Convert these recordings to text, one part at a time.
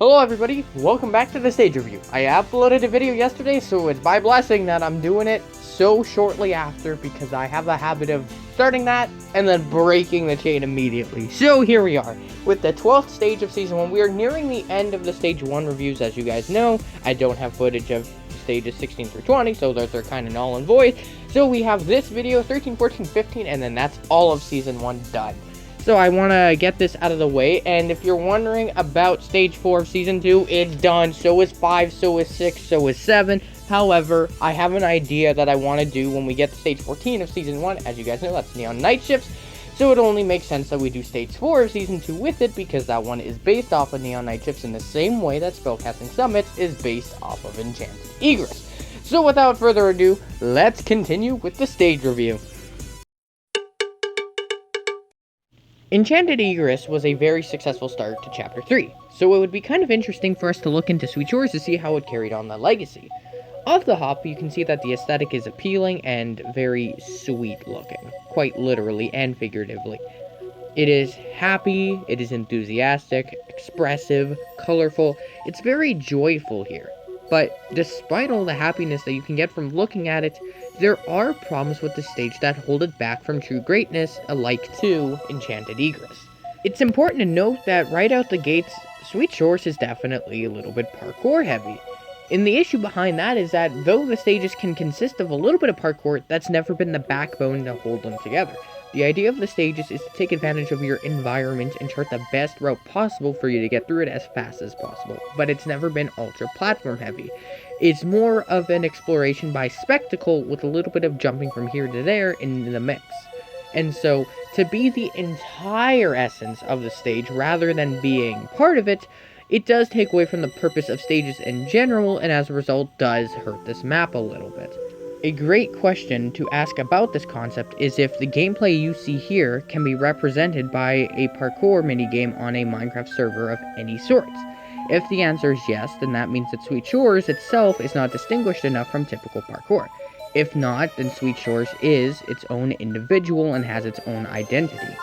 Hello everybody, welcome back to the stage review. I uploaded a video yesterday, so it's by blessing that I'm doing it so shortly after because I have a habit of starting that and then breaking the chain immediately. So here we are, with the 12th stage of Season 1. We are nearing the end of the Stage 1 reviews, as you guys know. I don't have footage of stages 16 through 20, so those are kind of null and void. So we have this video, 13, 14, 15, and then that's all of Season 1 done. So I want to get this out of the way, and if you're wondering about Stage 4 of Season 2, it's done. So is 5, so is 6, so is 7. However, I have an idea that I want to do when we get to Stage 14 of Season 1. As you guys know, that's Neon Night Shifts. So it only makes sense that we do Stage 4 of Season 2 with it, because that one is based off of Neon Night Shifts in the same way that Spellcasting Summits is based off of Enchanted Egress. So without further ado, let's continue with the stage review. Enchanted Egress was a very successful start to Chapter 3, so it would be kind of interesting for us to look into Sweet Shores to see how it carried on the legacy. Off the hop, you can see that the aesthetic is appealing and very sweet looking, quite literally and figuratively. It is happy, it is enthusiastic, expressive, colorful. It's very joyful here. But despite all the happiness that you can get from looking at it, there are problems with the stage that hold it back from true greatness, alike to Enchanted Egress. It's important to note that right out the gates, Sweet Shores is definitely a little bit parkour heavy. And the issue behind that is that though the stages can consist of a little bit of parkour, that's never been the backbone to hold them together. The idea of the stages is to take advantage of your environment and chart the best route possible for you to get through it as fast as possible, but it's never been ultra platform heavy. It's more of an exploration by spectacle with a little bit of jumping from here to there in the mix. And so, to be the entire essence of the stage rather than being part of it, it does take away from the purpose of stages in general, and as a result does hurt this map a little bit. A great question to ask about this concept is if the gameplay you see here can be represented by a parkour minigame on a Minecraft server of any sorts. If the answer is yes, then that means that Sweet Shores itself is not distinguished enough from typical parkour. If not, then Sweet Shores is its own individual and has its own identity.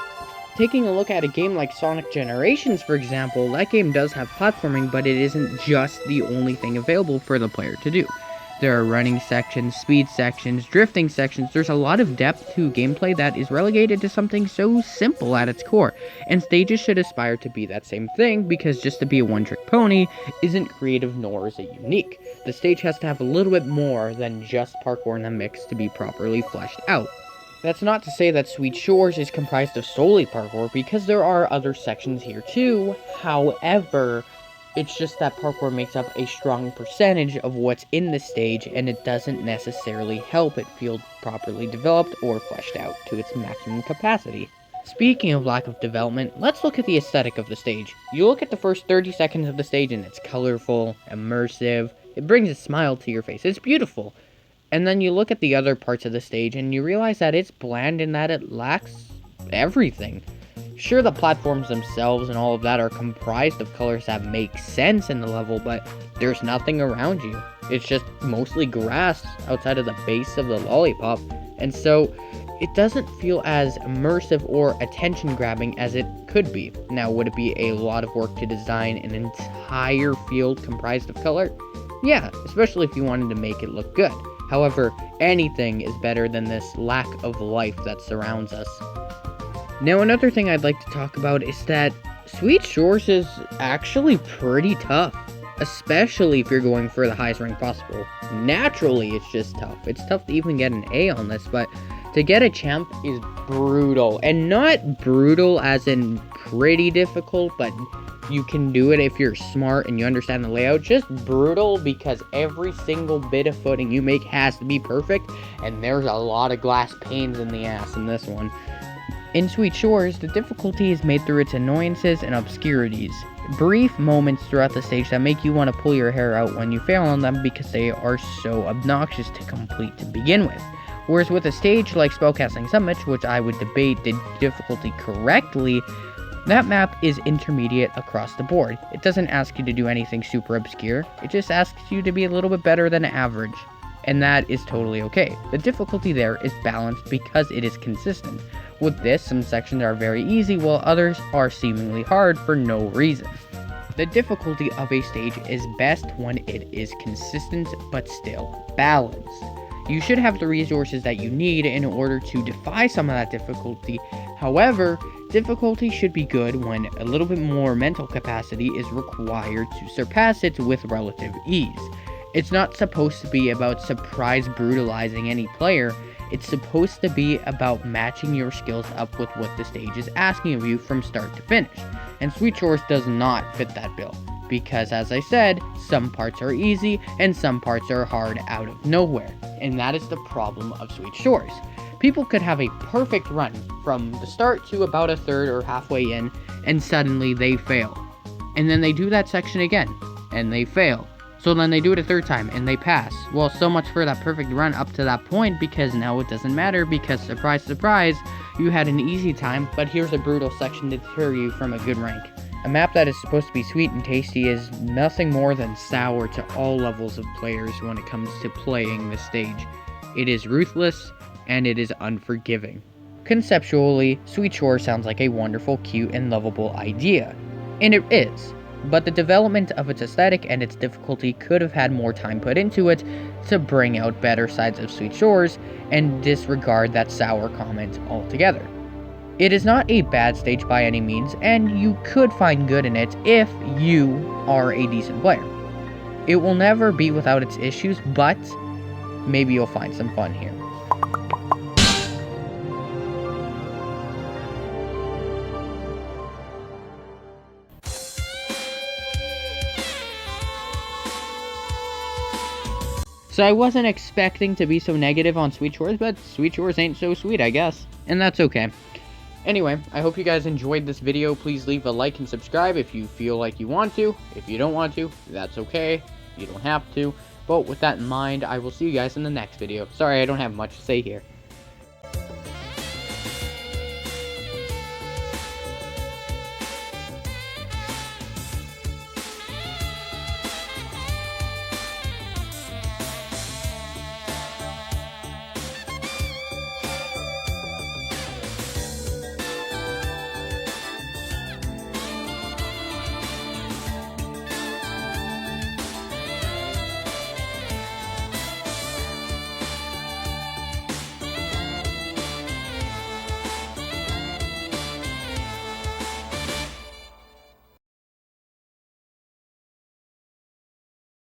Taking a look at a game like Sonic Generations, for example, that game does have platforming, but it isn't just the only thing available for the player to do. There are running sections, speed sections, drifting sections. There's a lot of depth to gameplay that is relegated to something so simple at its core, and stages should aspire to be that same thing, because just to be a one-trick pony isn't creative nor is it unique. The stage has to have a little bit more than just parkour in the mix to be properly fleshed out. That's not to say that Sweet Shores is comprised of solely parkour, because there are other sections here too. However, it's just that parkour makes up a strong percentage of what's in the stage, and it doesn't necessarily help it feel properly developed or fleshed out to its maximum capacity. Speaking of lack of development, let's look at the aesthetic of the stage. You look at the first 30 seconds of the stage and it's colorful, immersive, it brings a smile to your face, it's beautiful. And then you look at the other parts of the stage and you realize that it's bland in that it lacks everything. Sure, the platforms themselves and all of that are comprised of colors that make sense in the level, but there's nothing around you. It's just mostly grass outside of the base of the lollipop, and so it doesn't feel as immersive or attention-grabbing as it could be. Now, would it be a lot of work to design an entire field comprised of color? Yeah, especially if you wanted to make it look good. However, anything is better than this lack of life that surrounds us. Now, another thing I'd like to talk about is that Sweet Shores is actually pretty tough, especially if you're going for the highest rank possible. Naturally, it's just tough. It's tough to even get an A on this, but to get a champ is brutal. And not brutal as in pretty difficult, but you can do it if you're smart and you understand the layout. Just brutal because every single bit of footing you make has to be perfect, and there's a lot of glass panes in the ass in this one. In Sweet Shores, the difficulty is made through its annoyances and obscurities. Brief moments throughout the stage that make you want to pull your hair out when you fail on them because they are so obnoxious to complete to begin with. Whereas with a stage like Spellcasting Summit, which I would debate did difficulty correctly, that map is intermediate across the board. It doesn't ask you to do anything super obscure, it just asks you to be a little bit better than average. And that is totally okay. The difficulty there is balanced because it is consistent. With this, some sections are very easy while others are seemingly hard for no reason. The difficulty of a stage is best when it is consistent but still balanced. You should have the resources that you need in order to defy some of that difficulty. However, difficulty should be good when a little bit more mental capacity is required to surpass it with relative ease. It's not supposed to be about surprise brutalizing any player. It's supposed to be about matching your skills up with what the stage is asking of you from start to finish. And Sweet Shores does not fit that bill. Because, as I said, some parts are easy and some parts are hard out of nowhere. And that is the problem of Sweet Shores. People could have a perfect run from the start to about a third or halfway in, and suddenly they fail. And then they do that section again, and they fail. So then they do it a third time, and they pass. Well, so much for that perfect run up to that point, because now it doesn't matter, because surprise, surprise, you had an easy time, but here's a brutal section to deter you from a good rank. A map that is supposed to be sweet and tasty is nothing more than sour to all levels of players when it comes to playing the stage. It is ruthless, and it is unforgiving. Conceptually, Sweet Shore sounds like a wonderful, cute, and lovable idea. And it is. But the development of its aesthetic and its difficulty could have had more time put into it to bring out better sides of Sweet Shores and disregard that sour comment altogether. It is not a bad stage by any means, and you could find good in it if you are a decent player. It will never be without its issues, but maybe you'll find some fun here. So I wasn't expecting to be so negative on Sweet Shores, but Sweet Shores ain't so sweet, I guess. And that's okay. Anyway, I hope you guys enjoyed this video. Please leave a like and subscribe if you feel like you want to. If you don't want to, that's okay. You don't have to. But with that in mind, I will see you guys in the next video. Sorry, I don't have much to say here.